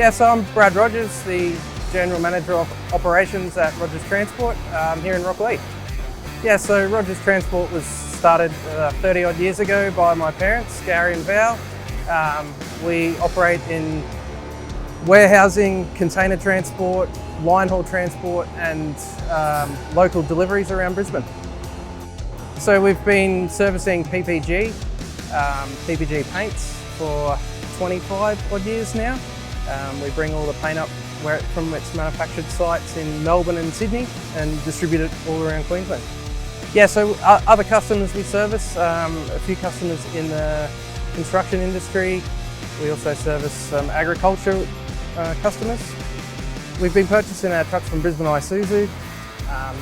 Yeah, so I'm Brad Rogers, the General Manager of Operations at Rogers Transport here in Rocklea. Yeah, so Rogers Transport was started 30 odd years ago by my parents, Gary and Val. We operate in warehousing, container transport, line haul transport and local deliveries around Brisbane. So we've been servicing PPG paints for 25 odd years now. We bring all the paint up from its manufactured sites in Melbourne and Sydney and distribute it all around Queensland. Yeah, so other customers we service, a few customers in the construction industry. We also service some agriculture customers. We've been purchasing our trucks from Brisbane Isuzu.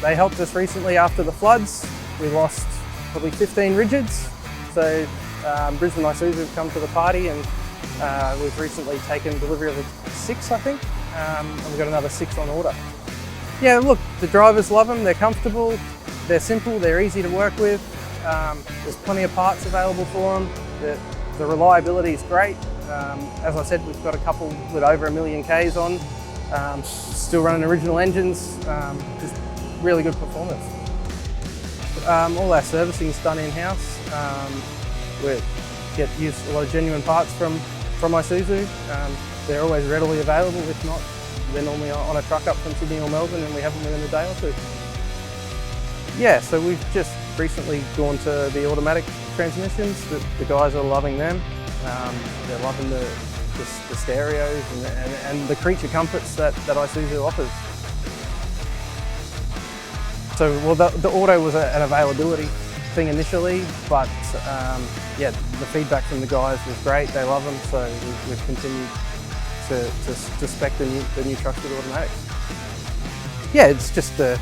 They helped us recently after the floods. We lost probably 15 rigids. So Brisbane Isuzu have come to the party and we've recently taken delivery of 6, I think, and we've got another 6 on order. Yeah, look, the drivers love them, they're comfortable, they're simple, they're easy to work with. There's plenty of parts available for them. The reliability is great. As I said, we've got a couple with over 1 million Ks on, still running original engines, just really good performance. All our servicing is done in-house. We use a lot of genuine parts from Isuzu. They're always readily available. If not, they're normally on a truck up from Sydney or Melbourne and we have them within a day or two. Yeah, so we've just recently gone to the automatic transmissions. The guys are loving them. They're loving the stereos and the creature comforts that Isuzu offers. So, well, the auto was an availability thing initially, but yeah, the feedback from the guys was great. They love them, so we've continued to spec the new trucks with automatic. Yeah, it's just the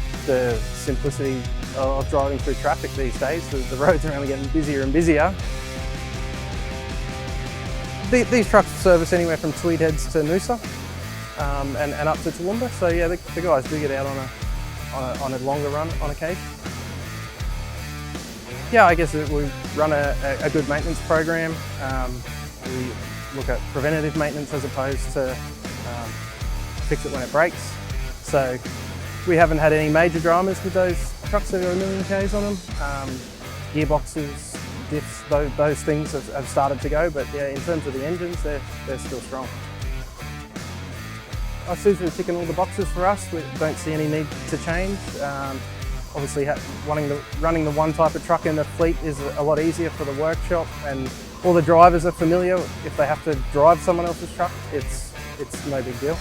simplicity of driving through traffic these days. The roads are only getting busier and busier. These trucks service anywhere from Tweed Heads to Noosa and up to Toowoomba. So yeah, the guys do get out on a longer run on occasion. Yeah, I guess we run a good maintenance program. We look at preventative maintenance as opposed to fix it when it breaks. So we haven't had any major dramas with those trucks that are 1 million Ks on them. Gearboxes, diffs, those things have started to go, but yeah, in terms of the engines, they're still strong. Isuzu are ticking all the boxes for us. We don't see any need to change. Obviously, running the one type of truck in the fleet is a lot easier for the workshop, and all the drivers are familiar. If they have to drive someone else's truck, it's no big deal.